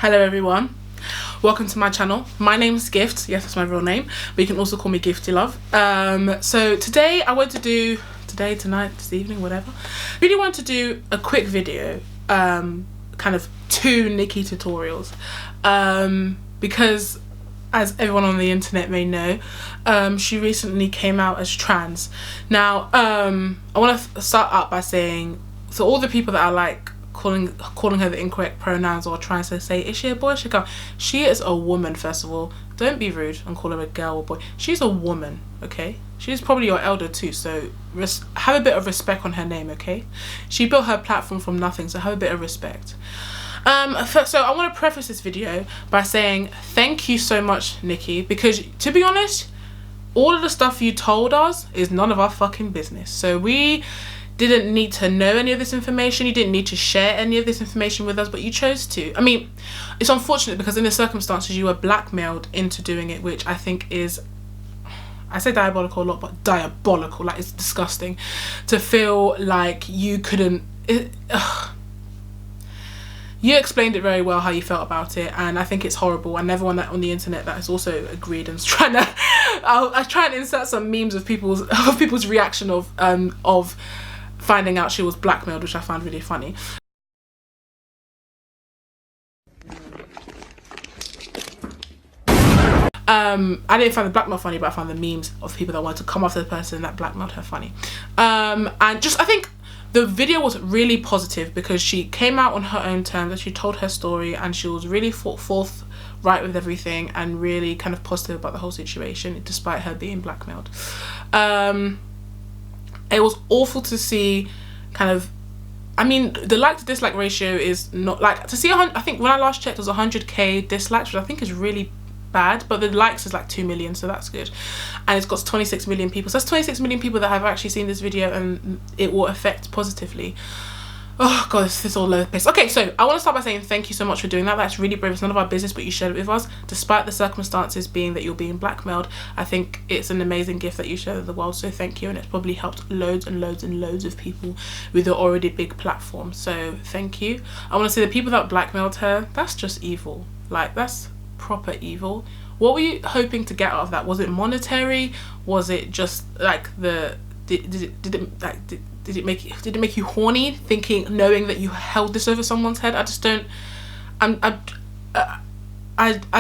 Hello everyone, welcome to my channel. My name is Gift, yes that's my real name, but you can also call me Gifteelove. So today I want to do, tonight, this evening, whatever, really want to do a quick video, kind of to Nikki Tutorials, because as everyone on the internet may know, she recently came out as trans. Now, I want to start out by saying, so all the people that are like calling her the incorrect pronouns or trying to say, is she a boy, is she a girl? She is a woman, first of all. Don't be rude and call her a girl or boy. She's a woman, okay? She's probably your elder too, so have a bit of respect on her name, okay? She built her platform from nothing, so have a bit of respect. So I want to preface this video by saying thank you so much, Nikki, because to be honest, all of the stuff you told us is none of our fucking business. So we didn't need to know any of this information. You didn't need to share any of this information with us, but you chose to. I mean, it's unfortunate because in the circumstances you were blackmailed into doing it, which I think is, I say diabolical a lot, but diabolical, like it's disgusting to feel like you couldn't, you explained it very well how you felt about it, and I think it's horrible, and everyone that on the internet that has also agreed and is trying to, I try and insert some memes of people's reaction of finding out she was blackmailed, which I found really funny. I didn't find the blackmail funny, but I found the memes of people that wanted to come after the person that blackmailed her funny. And just, I think the video was really positive because she came out on her own terms and she told her story, and she was really forthright with everything and really kind of positive about the whole situation despite her being blackmailed. It was awful to see, kind of, I mean, the like to dislike ratio is not, like, to see, I think when I last checked it was 100k dislikes, which I think is really bad, but the likes is like 2 million, so that's good, and it's got 26 million people, so that's 26 million people that have actually seen this video, and it will affect positively. Oh god, this is all over the place. Okay, so I want to start by saying thank you so much for doing that. That's really brave. It's none of our business, but you shared it with us despite the circumstances being that you're being blackmailed. I think it's an amazing gift that you share with the world, so thank you, and it's probably helped loads and loads and loads of people with your already big platform, so thank you. I want to say the people that blackmailed her, that's just evil. Like, that's proper evil. What were you hoping to get out of that? Was it monetary? Was it just like did it make you horny, knowing that you held this over someone's head? I just don't, I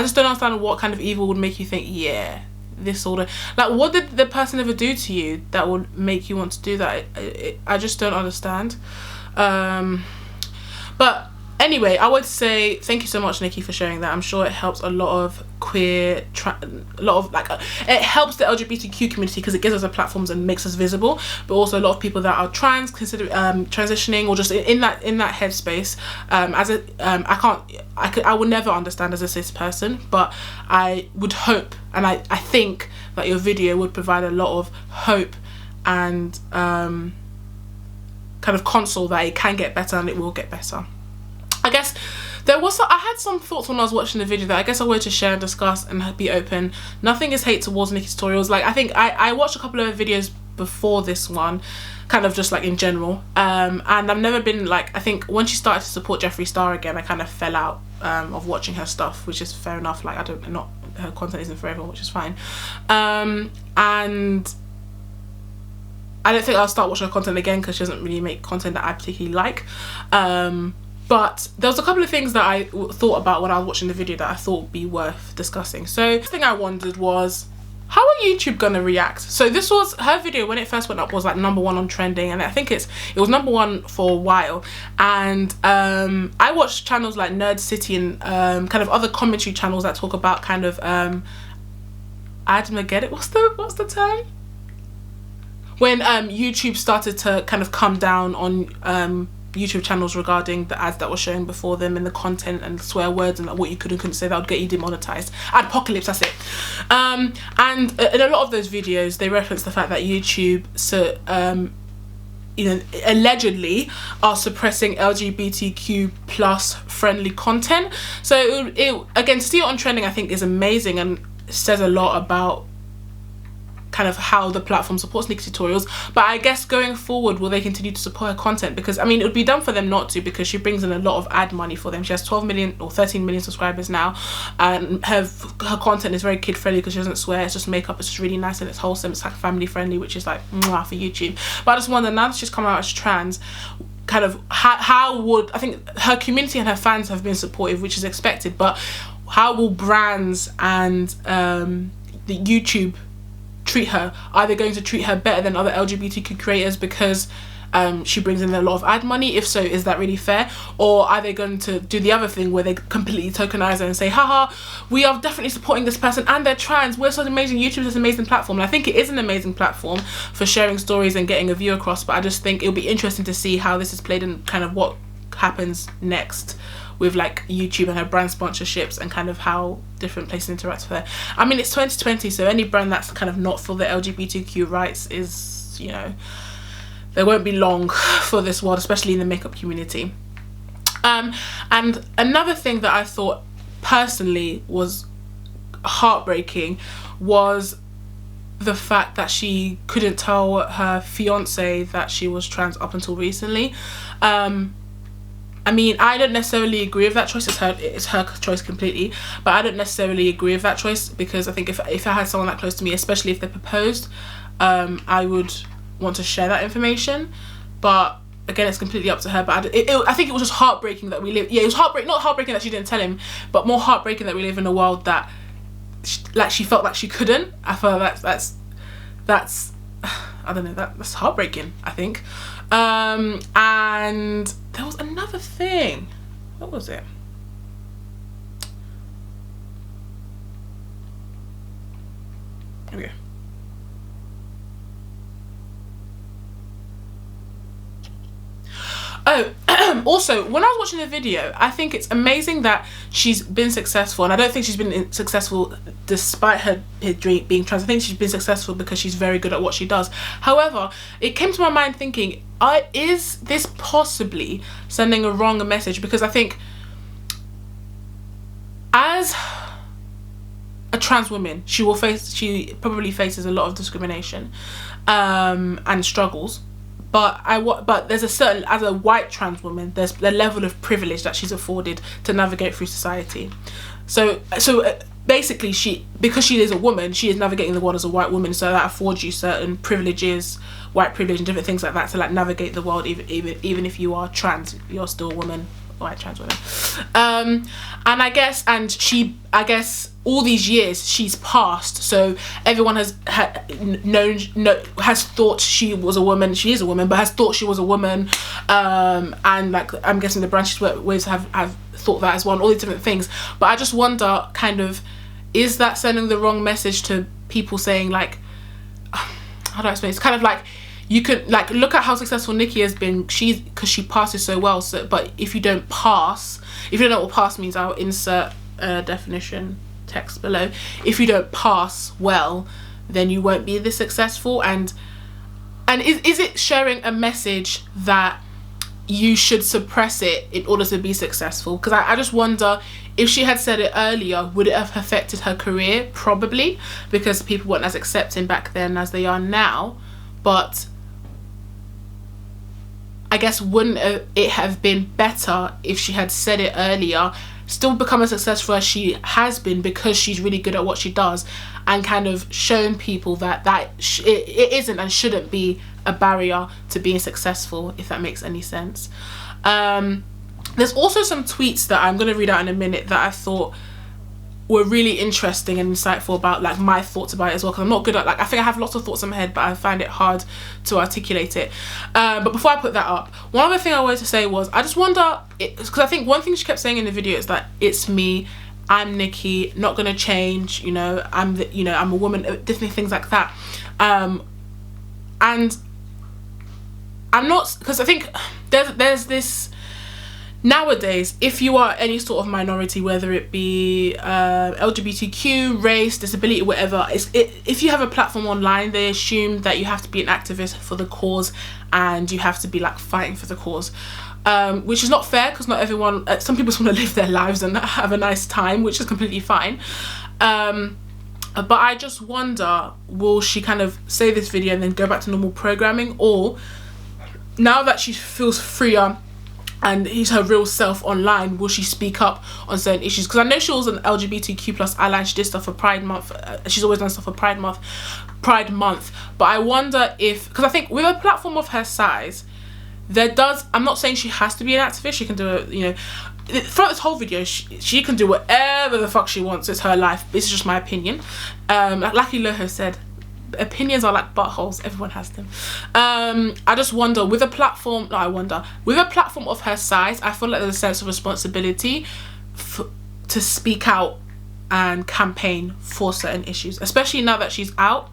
just don't understand what kind of evil would make you think, yeah, this sort of, like, what did the person ever do to you that would make you want to do that? I just don't understand. But anyway, I would say thank you so much, Nikki, for sharing that. I'm sure it helps a lot of it helps the LGBTQ community because it gives us a platform and makes us visible, but also a lot of people that are trans, consider transitioning, or just in that headspace. I will never understand as a cis person, but I would hope, and I think that your video would provide a lot of hope and kind of console that it can get better and it will get better. I guess I had some thoughts when I was watching the video that I guess I wanted to share and discuss and be open. Nothing is hate towards Nikki Tutorials. Like, I think I watched a couple of videos before this one, kind of just like in general, and I've never been like, I think when she started to support Jeffree Star again, I kind of fell out of watching her stuff, which is fair enough. Like, her content isn't for everyone, which is fine, and I don't think I'll start watching her content again because she doesn't really make content that I particularly like. But there was a couple of things that I thought about when I was watching the video that I thought would be worth discussing. So the thing I wondered was, how are YouTube gonna react? So this was her video when it first went up, was like #1 on trending, and I think it was #1 for a while. And I watched channels like Nerd City and kind of other commentary channels that talk about kind of Admageddon. What's the term? When YouTube started to kind of come down on YouTube channels regarding the ads that were shown before them and the content and swear words and like what you could and couldn't say that would get you demonetized. Adpocalypse, that's it. And in a lot of those videos they reference the fact that YouTube allegedly are suppressing LGBTQ plus friendly content. So it again, to see it on trending I think is amazing and says a lot about kind of how the platform supports Nikki Tutorials. But I guess going forward, will they continue to support her content? Because I mean, it would be dumb for them not to, because she brings in a lot of ad money for them. She has 12 million or 13 million subscribers now, and her content is very kid friendly because she doesn't swear. It's just makeup. It's just really nice and it's wholesome. It's like family friendly, which is like mwah for YouTube. But I just wonder, now that she's come out as trans, kind of how would, I think her community and her fans have been supportive, which is expected, but how will brands and the YouTube treat her? Are they going to treat her better than other LGBTQ creators because she brings in a lot of ad money? If so, is that really fair? Or are they going to do the other thing where they completely tokenize her and say, haha, we are definitely supporting this person and they're trans, we're such amazing, YouTube is an amazing platform. And I think it is an amazing platform for sharing stories and getting a view across, but I just think it'll be interesting to see how this is played and kind of what happens next with like YouTube and her brand sponsorships and kind of how different places interact with her. I mean, it's 2020, so any brand that's kind of not for the LGBTQ rights is, you know, there won't be long for this world, especially in the makeup community. And another thing that I thought personally was heartbreaking was the fact that she couldn't tell her fiance that she was trans up until recently. I mean, I don't necessarily agree with that choice. It's her choice completely, but I don't necessarily agree with that choice, because I think if I had someone that close to me, especially if they proposed, I would want to share that information. But again, it's completely up to her. But I think it was just heartbreaking that we live. Yeah, it was not heartbreaking that she didn't tell him, but more heartbreaking that we live in a world that she felt like she couldn't. I feel that's I don't know, that's heartbreaking, I think. And there was another thing. What was it? Okay. Oh, also, when I was watching the video, I think it's amazing that she's been successful, and I don't think she's been successful despite her being trans. I think she's been successful because she's very good at what she does. However, it came to my mind thinking, is this possibly sending a wrong message? Because I think as a trans woman, she probably faces a lot of discrimination and struggles. But there's a certain, as a white trans woman, there's the level of privilege that she's afforded to navigate through society. So basically, because she is a woman, she is navigating the world as a white woman. So that affords you certain privileges, white privilege, and different things like that to like navigate the world. Even if you are trans, you're still a woman, white trans woman. And I guess all these years she's passed, so everyone has thought she was a woman. She is a woman, but has thought she was a woman, and like I'm guessing the branches ways have thought that as well, and all these different things. But I just wonder, kind of, is that sending the wrong message to people, saying like, how do I explain? It's kind of like, you could like look at how successful Nikki has been, because she passes so well. So, but if you don't pass, if you don't know what pass means, I'll insert a definition text below. If you don't pass well, then you won't be this successful. And is it sharing a message that you should suppress it in order to be successful? Because I just wonder, if she had said it earlier, would it have affected her career? Probably, because people weren't as accepting back then as they are now. But I guess wouldn't it have been better if she had said it earlier, still become as successful as she has been because she's really good at what she does, and kind of shown people that it isn't and shouldn't be a barrier to being successful, if that makes any sense. There's also some tweets that I'm going to read out in a minute that I thought were really interesting and insightful about like my thoughts about it as well, because I'm not good at, like, I think I have lots of thoughts in my head, but I find it hard to articulate it. But before I put that up, one other thing I wanted to say was, I just wonder, because I think one thing she kept saying in the video is that it's me, I'm Nikki, not gonna change, you know, I'm a woman, different things like that. And I'm not, because I think there's this, nowadays, if you are any sort of minority, whether it be LGBTQ, race, disability, whatever, if you have a platform online, they assume that you have to be an activist for the cause and you have to be like fighting for the cause, which is not fair, because not everyone, some people just want to live their lives and have a nice time, which is completely fine. But I just wonder, will she kind of say this video and then go back to normal programming, or now that she feels freer and he's her real self online, will she speak up on certain issues? Because I know she was an LGBTQ plus ally, she did stuff for Pride Month, she's always done stuff for Pride Month, but I wonder if, because I think with a platform of her size, I'm not saying she has to be an activist, she can do it, you know, throughout this whole video, she can do whatever the fuck she wants, it's her life, this is just my opinion. Like Lucky Loho said, opinions are like buttholes, everyone has them. I just wonder, with a platform of her size, I feel like there's a sense of responsibility to speak out and campaign for certain issues, especially now that she's out.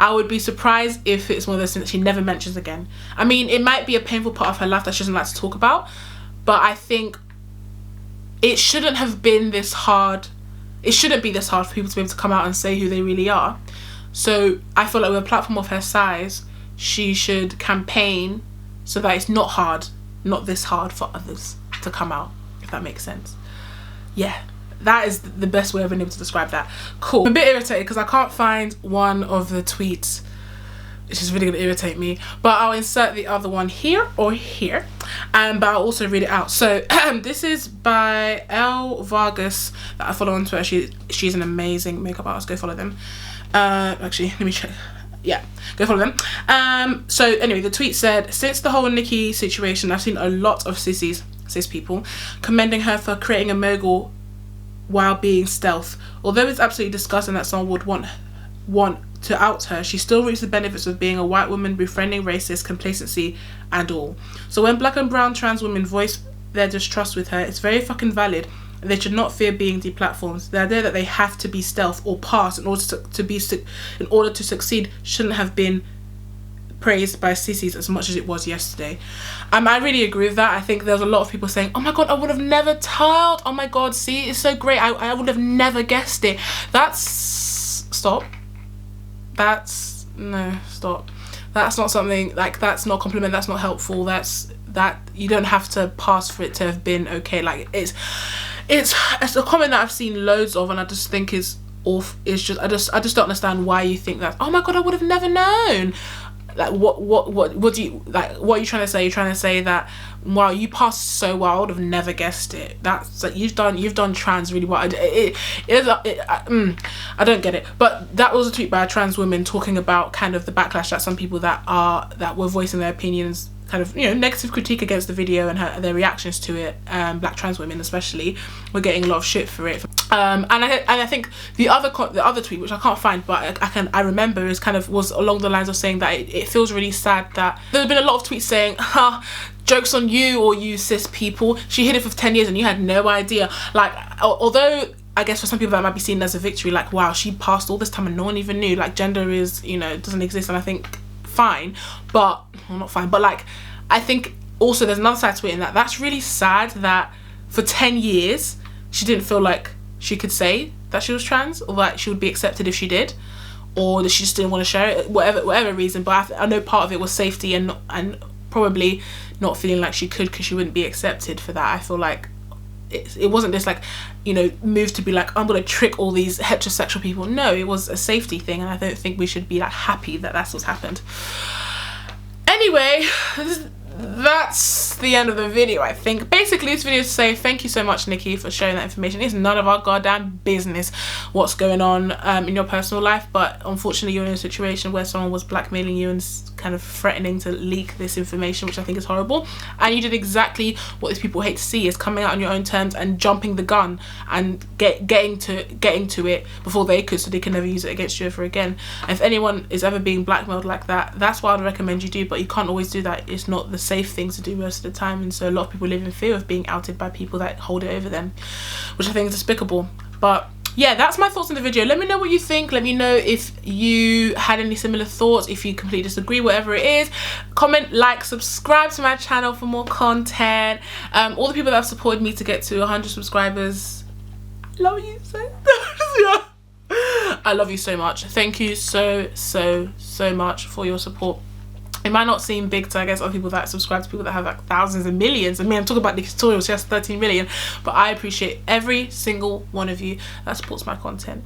I would be surprised if it's one of those things that she never mentions again. I mean, it might be a painful part of her life that she doesn't like to talk about, but I think it shouldn't have been this hard. It shouldn't be this hard for people to be able to come out and say who they really are. So I feel like with a platform of her size, she should campaign so that it's not this hard for others to come out, if that makes sense. Yeah, that is the best way I've been able to describe that. Cool. I'm a bit irritated because I can't find one of the tweets, which is really going to irritate me, but I'll insert the other one here or here, but I'll also read it out. So this is by L Vargas that I follow on Twitter. She's an amazing makeup artist, go follow them. Actually, let me check. Yeah, go follow them. So anyway, the tweet said, since the whole Nikki situation, I've seen a lot of cis people commending her for creating a mogul while being stealth. Although it's absolutely disgusting that someone would want to out her, she still reaps the benefits of being a white woman, befriending racist complacency and all. So when black and brown trans women voice their distrust with her, it's very fucking valid. They should not fear being deplatformed. The idea that they have to be stealth or pass in order to succeed shouldn't have been praised by sissies as much as it was yesterday. I really agree with that. I think there's a lot of people saying, oh my god, I would have never told. Oh my god, see, it's so great. I would have never guessed it. Stop. That's not something, like, that's not a compliment, that's not helpful, that you don't have to pass for it to have been okay. Like, it's a comment that I've seen loads of, and I just think is off. It's just I just don't understand why you think that. Oh my god, I would have never known. Like, what do you, like, what are you trying to say? You're trying to say that, wow, you passed so well, I would have never guessed it. That's like, you've done trans really well. I don't get it. But that was a tweet by a trans woman talking about kind of the backlash that some people that were voicing their opinions, kind of, you know, negative critique against the video and their reactions to it, black trans women especially, were getting a lot of shit for it. And I think the other tweet, which I can't find, but I remember, was along the lines of saying that it feels really sad that there's been a lot of tweets saying, jokes on you, or you cis people, she hid it for 10 years and you had no idea. Like, although I guess for some people that might be seen as a victory, like, wow, she passed all this time and no one even knew, like, gender is, you know, doesn't exist. And I think fine, but, well, not fine, but like, I think also there's another side to it, in that that's really sad that for 10 years she didn't feel like she could say that she was trans, or that she would be accepted if she did, or that she just didn't want to share it, whatever reason. But I know part of it was safety and probably not feeling like she could because she wouldn't be accepted for that. I feel like it wasn't this, like, you know, move to be like, I'm gonna trick all these heterosexual people. No, it was a safety thing, and I don't think we should be like happy that that's what's happened. Anyway, that's the end of the video, I think. Basically, this video is to say thank you so much, Nikki, for sharing that information. It's none of our goddamn business what's going on in your personal life, but unfortunately you're in a situation where someone was blackmailing you and kind of threatening to leak this information, which I think is horrible. And you did exactly what these people hate to see, is coming out on your own terms and jumping the gun and getting to it before they could, so they can never use it against you ever again. And if anyone is ever being blackmailed like that, that's what I'd recommend you do, but you can't always do that. It's not the safe thing to do most of the time, and so a lot of people live in fear of being outed by people that hold it over them, which I think is despicable. But yeah, that's my thoughts on the video. Let me know what you think. Let me know if you had any similar thoughts, if you completely disagree, whatever it is. Comment, like, subscribe to my channel for more content. All the people that have supported me to get to 100 subscribers, I love you so yeah, I love you so much. Thank you so much for your support. It might not seem big to, I guess, other people that subscribe to people that have like thousands and millions. I mean, I'm talking about Nikki Tutorials, she has 13 million, but I appreciate every single one of you that supports my content.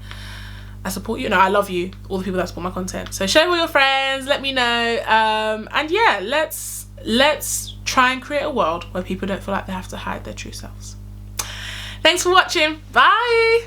I support you. No, I love you, all the people that support my content. So share with your friends, let me know, and yeah, let's try and create a world where people don't feel like they have to hide their true selves. Thanks for watching. Bye.